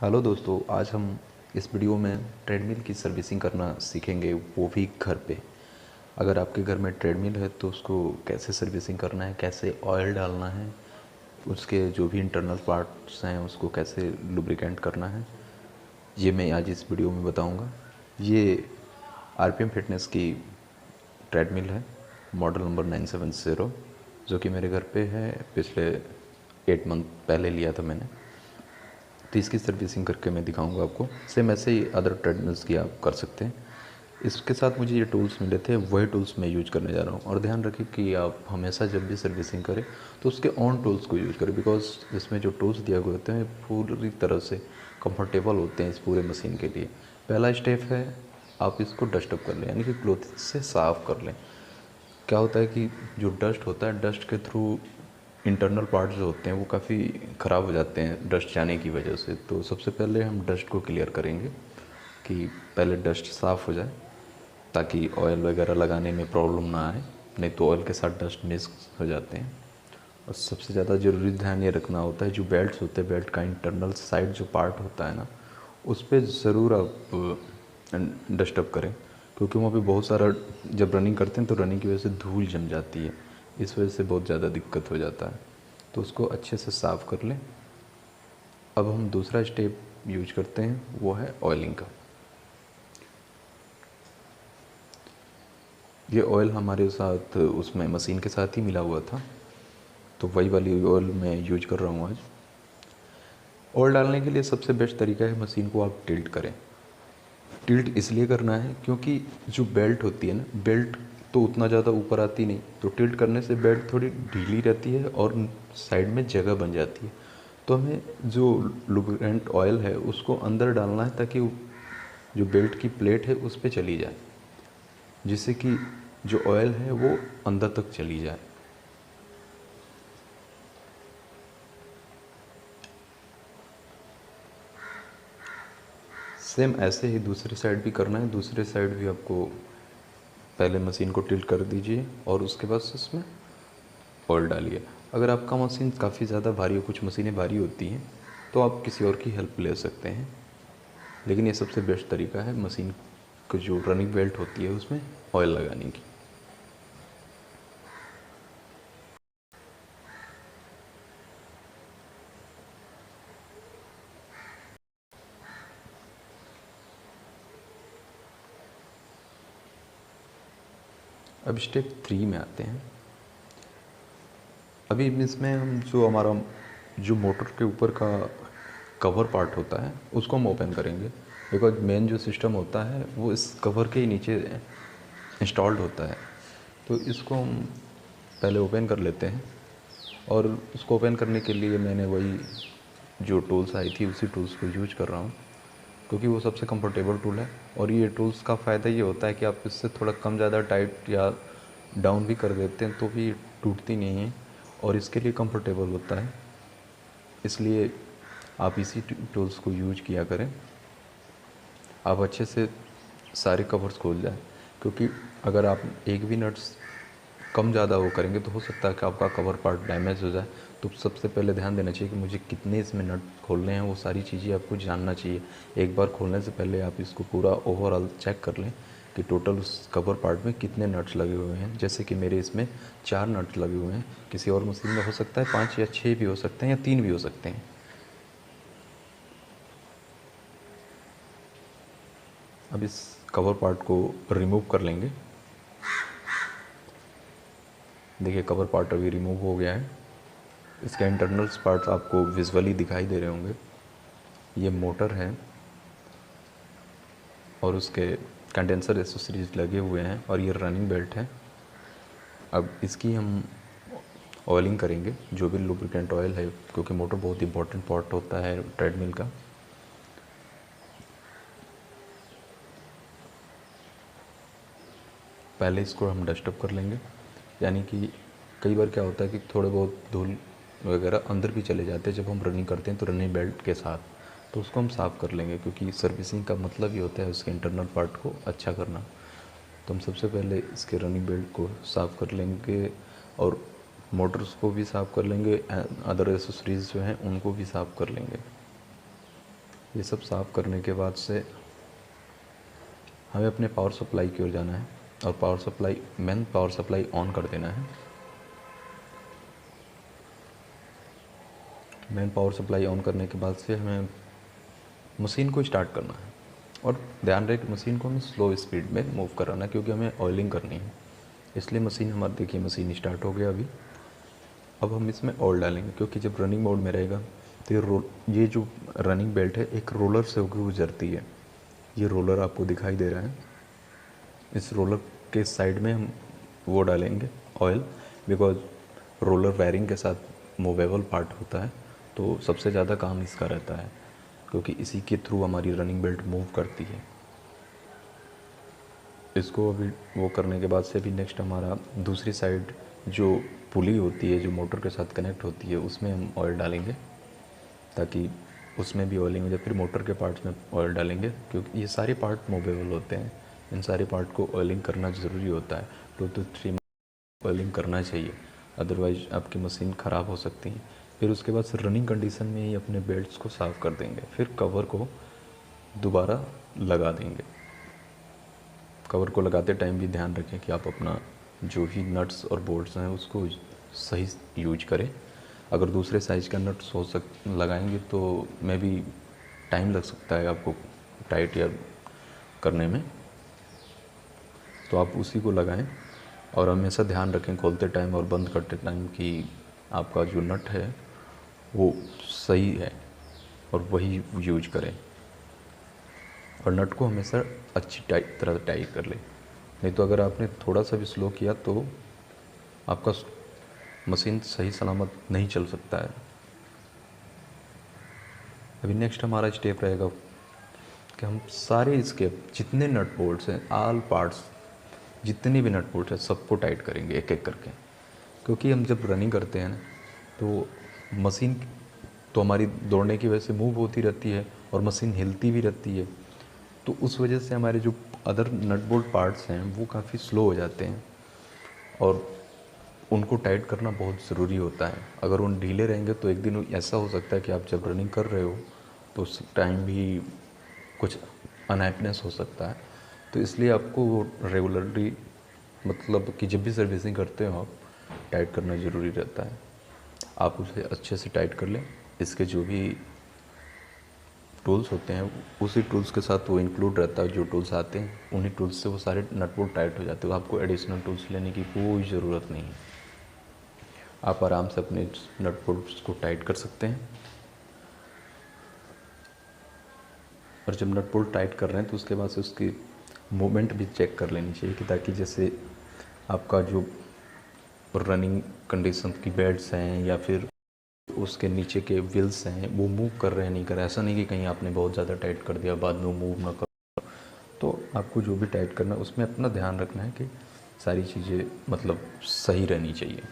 Hello दोस्तों, आज हम इस वीडियो में ट्रेडमिल की सर्विसिंग करना सीखेंगे, वो भी घर पे। अगर आपके घर में ट्रेडमिल है तो उसको कैसे सर्विसिंग करना है, कैसे ऑयल डालना है, उसके जो भी इंटरनल पार्ट्स हैं उसको कैसे लुब्रिकेंट करना है, ये मैं आज इस वीडियो में बताऊंगा। ये आरपीएम फिटनेस की ट्रेडमिल है, मॉडल नंबर 970, जो कि मेरे घर पे है। पिछले 8 मंथ पहले लिया था मैंने। तो इसकी सर्विसिंग करके मैं दिखाऊंगा आपको। सेम ऐसे ही अदर ट्रेडमिल्स की आप कर सकते हैं। इसके साथ मुझे ये टूल्स मिले थे, वही टूल्स मैं यूज करने जा रहा हूँ। और ध्यान रखें कि आप हमेशा जब भी सर्विसिंग करें तो उसके ऑन टूल्स को यूज करें, बिकॉज इसमें जो टूल्स दिए हुए होते हैं पूरी तरह से कंफर्टेबल होते हैं इस पूरे मशीन के लिए। पहला स्टेप है, आप इसको डस्टअप कर लें, यानी कि क्लोथ से साफ़ कर लें। क्या होता है कि जो डस्ट होता है, डस्ट के थ्रू इंटरनल पार्ट्स जो होते हैं वो काफ़ी ख़राब हो जाते हैं डस्ट जाने की वजह से। तो सबसे पहले हम डस्ट को क्लियर करेंगे कि पहले डस्ट साफ़ हो जाए, ताकि ऑयल वगैरह लगाने में प्रॉब्लम ना आए। नहीं तो ऑयल के साथ डस्ट मिक्स हो जाते हैं। और सबसे ज़्यादा ज़रूरी ध्यान ये रखना होता है, जो बेल्ट्स होते हैं, बेल्ट का इंटरनल साइड जो पार्ट होता है ना, उस पर ज़रूर आप डस्टअप करें, क्योंकि वहाँ पे बहुत सारा, जब रनिंग करते हैं तो रनिंग की वजह से धूल जम जाती है, इस वजह से बहुत ज़्यादा दिक्कत हो जाता है। तो उसको अच्छे से साफ़ कर लें। अब हम दूसरा स्टेप यूज करते हैं, वो है ऑयलिंग का। ये ऑयल हमारे साथ उसमें मशीन के साथ ही मिला हुआ था, तो वही वाली ऑयल मैं यूज कर रहा हूँ आज। ऑयल डालने के लिए सबसे बेस्ट तरीका है, मशीन को आप टिल्ट करें। टिल्ट इसलिए करना है क्योंकि जो बेल्ट होती है ना, बेल्ट तो उतना ज़्यादा ऊपर आती नहीं, तो टिल्ट करने से बेल्ट थोड़ी ढीली रहती है और साइड में जगह बन जाती है। तो हमें जो लुब्रिकेंट ऑयल है उसको अंदर डालना है, ताकि जो बेल्ट की प्लेट है उस पर चली जाए, जिससे कि जो ऑयल है वो अंदर तक चली जाए। सेम ऐसे ही दूसरी साइड भी करना है। दूसरे साइड भी आपको पहले मशीन को टिल्ट कर दीजिए और उसके बाद उसमें ऑयल डालिए। अगर आपका मशीन काफ़ी ज़्यादा भारी हो, कुछ मशीनें भारी होती हैं, तो आप किसी और की हेल्प ले सकते हैं। लेकिन ये सबसे बेस्ट तरीका है मशीन को जो रनिंग बेल्ट होती है उसमें ऑयल लगाने की। अब स्टेप 3 में आते हैं। अभी इसमें हम जो हमारा जो मोटर के ऊपर का कवर पार्ट होता है उसको हम ओपन करेंगे, बिकॉज मेन जो सिस्टम होता है वो इस कवर के ही नीचे इंस्टॉल्ड होता है। तो इसको हम पहले ओपन कर लेते हैं। और उसको ओपन करने के लिए मैंने वही जो टूल्स आई थी उसी टूल्स को यूज कर रहा हूँ, क्योंकि वो सबसे कंफर्टेबल टूल है। और ये टूल्स का फ़ायदा ये होता है कि आप इससे थोड़ा कम ज़्यादा टाइट या डाउन भी कर देते हैं तो भी टूटती नहीं है, और इसके लिए कंफर्टेबल होता है। इसलिए आप इसी टूल्स को यूज किया करें। आप अच्छे से सारे कवर्स खोल जाए, क्योंकि अगर आप एक भी नट्स कम ज़्यादा वो करेंगे तो हो सकता है कि आपका कवर पार्ट डैमेज हो जाए। तो सबसे पहले ध्यान देना चाहिए कि मुझे कितने इसमें नट खोलने हैं, वो सारी चीज़ें आपको जानना चाहिए। एक बार खोलने से पहले आप इसको पूरा ओवरऑल चेक कर लें कि टोटल उस कवर पार्ट में कितने नट्स लगे हुए हैं। जैसे कि मेरे इसमें 4 नट्स लगे हुए हैं, किसी और मशीन में हो सकता है 5 या 6 भी हो सकते हैं, या 3 भी हो सकते हैं। अब इस कवर पार्ट को रिमूव कर लेंगे। देखिए कवर पार्ट अभी रिमूव हो गया है। इसके इंटरनल्स पार्ट्स आपको विजुअली दिखाई दे रहे होंगे। ये मोटर है और उसके कंडेंसर एसेसरीज लगे हुए हैं, और ये रनिंग बेल्ट है। अब इसकी हम ऑयलिंग करेंगे, जो भी लुब्रिकेंट ऑयल है, क्योंकि मोटर बहुत इंपॉर्टेंट पार्ट होता है ट्रेडमिल का। पहले इसको हम डस्टअप कर लेंगे, यानी कि कई बार क्या होता है कि थोड़े बहुत धूल वगैरह अंदर भी चले जाते हैं जब हम रनिंग करते हैं तो रनिंग बेल्ट के साथ, तो उसको हम साफ़ कर लेंगे, क्योंकि सर्विसिंग का मतलब ही होता है उसके इंटरनल पार्ट को अच्छा करना। तो हम सबसे पहले इसके रनिंग बेल्ट को साफ़ कर लेंगे, और मोटर्स को भी साफ़ कर लेंगे, अदर एसेसरीज़ जो हैं उनको भी साफ़ कर लेंगे। ये सब साफ़ करने के बाद से हमें अपने पावर सप्लाई की ओर जाना है और मेन पावर सप्लाई ऑन कर देना है। मेन पावर सप्लाई ऑन करने के बाद से हमें मशीन को स्टार्ट करना है और ध्यान रहे कि मशीन को हमें स्लो स्पीड में मूव कराना है, क्योंकि हमें ऑयलिंग करनी है। इसलिए मशीन हमारी, देखिए मशीन स्टार्ट हो गया अभी। अब हम इसमें ऑयल डालेंगे, क्योंकि जब रनिंग मोड में रहेगा तो ये जो रनिंग बेल्ट है एक रोलर से होकर गुजरती है। ये रोलर आपको दिखाई दे रहा है, इस रोलर के साइड में हम वो डालेंगे ऑयल, बिकॉज रोलर वायरिंग के साथ मूवेबल पार्ट होता है, तो सबसे ज़्यादा काम इसका रहता है, क्योंकि इसी के थ्रू हमारी रनिंग बेल्ट मूव करती है। इसको अभी वो करने के बाद से अभी नेक्स्ट हमारा दूसरी साइड जो पुली होती है जो मोटर के साथ कनेक्ट होती है उसमें हम ऑयल डालेंगे, ताकि उसमें भी ऑयलिंग हो जाए। फिर मोटर के पार्ट्स में ऑयल डालेंगे, क्योंकि ये सारे पार्ट मूवेबल होते हैं, इन सारे पार्ट को ऑयलिंग करना ज़रूरी होता है। 2 to 3 ऑयलिंग करना चाहिए, अदरवाइज आपकी मशीन ख़राब हो सकती है। फिर उसके बाद रनिंग कंडीशन में ही अपने बेल्ट्स को साफ़ कर देंगे, फिर कवर को दोबारा लगा देंगे। कवर को लगाते टाइम भी ध्यान रखें कि आप अपना जो भी नट्स और बोल्ट्स हैं उसको सही यूज करें। अगर दूसरे साइज़ का नट्स लगाएंगे तो मे भी टाइम लग सकता है आपको टाइट या करने में, तो आप उसी को लगाएं। और हमेशा ध्यान रखें खोलते टाइम और बंद करते टाइम कि आपका जो नट है वो सही है और वही यूज करें। और नट को हमेशा अच्छी तरह टाइट कर लें, नहीं तो अगर आपने थोड़ा सा भी स्लो किया तो आपका मशीन सही सलामत नहीं चल सकता है। अभी नेक्स्ट हमारा स्टेप रहेगा कि हम सारे इसके जितने नट बोल्ट्स हैं, ऑल पार्ट्स, जितने भी नट बोल्ट्स हैं सबको टाइट करेंगे एक एक करके, क्योंकि हम जब रनिंग करते हैं तो मशीन तो हमारी दौड़ने की वजह से मूव होती रहती है और मशीन हिलती भी रहती है, तो उस वजह से हमारे जो अदर नट बोल्ट पार्ट्स हैं वो काफ़ी स्लो हो जाते हैं और उनको टाइट करना बहुत ज़रूरी होता है। अगर उन ढीले रहेंगे तो एक दिन ऐसा हो सकता है कि आप जब रनिंग कर रहे हो तो उस टाइम भी कुछ अनहैप्पीनेस हो सकता है। तो इसलिए आपको वो रेगुलरली, मतलब कि जब भी सर्विसिंग करते हो आप टाइट करना ज़रूरी रहता है। आप उसे अच्छे से टाइट कर लें। इसके जो भी टूल्स होते हैं उसी टूल्स के साथ वो इंक्लूड रहता है, जो टूल्स आते हैं उन्हीं टूल्स से वो सारे नट बोल्ट टाइट हो जाते हैं, तो आपको एडिशनल टूल्स लेने की कोई ज़रूरत नहीं है। आप आराम से अपने नट बोल्ट्स को टाइट कर सकते हैं। और जब नट बोल्ट टाइट कर रहे हैं तो उसके बाद से उसकी मूवमेंट भी चेक कर लेनी चाहिए, कि ताकि जैसे आपका जो रनिंग कंडीशन की बेल्ट्स हैं या फिर उसके नीचे के व्हील्स हैं वो मूव कर रहे हैं नहीं कर रहे। ऐसा नहीं कि कहीं आपने बहुत ज़्यादा टाइट कर दिया बाद में वो मूव ना कर, तो आपको जो भी टाइट करना है उसमें अपना ध्यान रखना है कि सारी चीज़ें मतलब सही रहनी चाहिए।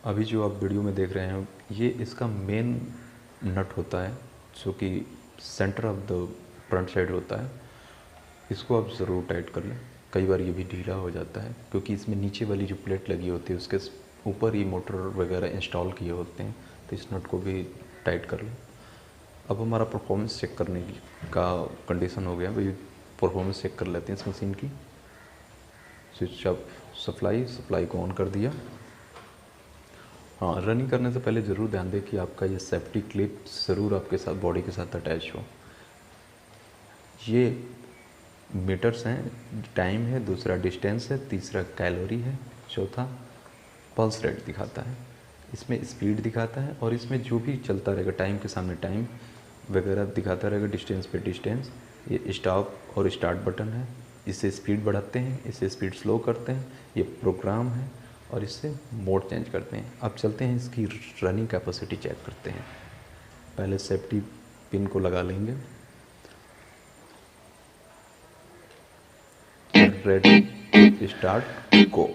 अभी जो आप वीडियो में देख रहे हैं ये इसका मेन नट होता है, जो कि centre of the front side होता है। इसको आप ज़रूर टाइट कर लें। कई बार ये भी ढीला हो जाता है क्योंकि इसमें नीचे वाली जो प्लेट लगी होती है उसके ऊपर ही मोटर वगैरह इंस्टॉल किए होते हैं, तो इस नट को भी टाइट कर लें। अब हमारा परफॉर्मेंस चेक करने का कंडीशन हो गया, भाई परफॉर्मेंस चेक कर लेते हैं इस मशीन की। स्विच ऑफ सप्लाई को ऑन कर दिया। हाँ, रनिंग करने से पहले ज़रूर ध्यान दें कि आपका ये सेफ्टी क्लिप ज़रूर आपके साथ बॉडी के साथ अटैच हो। ये मीटर्स हैं, टाइम है, दूसरा डिस्टेंस है, तीसरा कैलोरी है, चौथा पल्स रेट दिखाता है, इसमें स्पीड दिखाता है और इसमें जो भी चलता रहेगा टाइम के सामने टाइम वगैरह दिखाता रहेगा, डिस्टेंस पे डिस्टेंस। ये स्टॉप और स्टार्ट बटन है, इससे स्पीड बढ़ाते हैं, इससे स्पीड स्लो करते हैं। ये प्रोग्राम है और इससे मोड चेंज करते हैं। अब चलते हैं इसकी रनिंग कैपेसिटी चेक करते हैं। पहले सेफ्टी पिन को लगा लेंगे। Ready, start, go.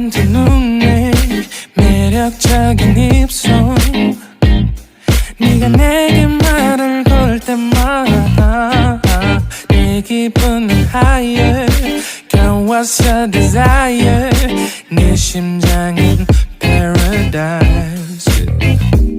두 눈에 매력적인 입술 네가 내게 말을 걸 때마다 내 기분은 higher Girl what's your desire 내 심장은 paradise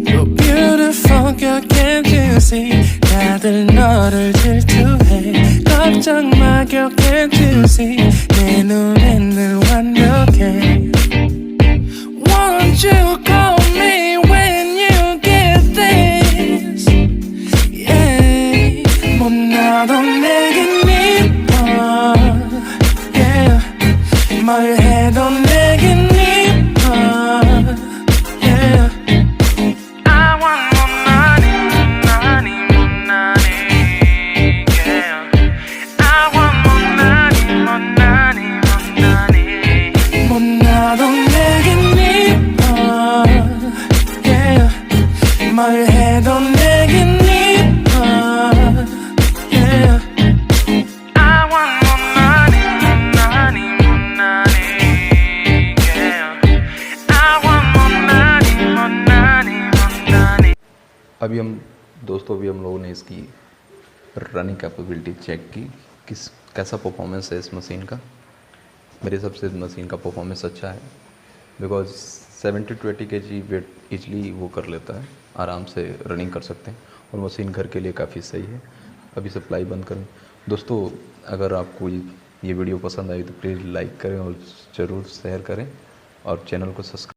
You're beautiful girl can't you see 다들 너를 질투해 걱정 마 girl can't you see 내 눈엔 늘 완벽해 Won't you call me when you get this Yeah 못나도 내겐 이뻐 Yeah 뭘 해도 내겐 이뻐 Yeah I want more money, money, more money Yeah I want more money, more money, more money 못나도 내겐 이뻐 Yeah 뭘 해도 내겐 이뻐 Yeah I want more money, more money, more money Yeah I want more money, more money, more money अभी हम लोगों ने इसकी running capability check की कैसा performance है इस machine का। मेरे हिसाब से इस मशीन का परफॉर्मेंस अच्छा है because 70 to 80 kg weight easily वो कर लेता है, आराम से रनिंग कर सकते हैं और मशीन घर के लिए काफ़ी सही है। अभी सप्लाई बंद करें। दोस्तों अगर आपको ये वीडियो पसंद आई तो प्लीज़ लाइक करें और ज़रूर शेयर करें और चैनल को सब्सक्राइब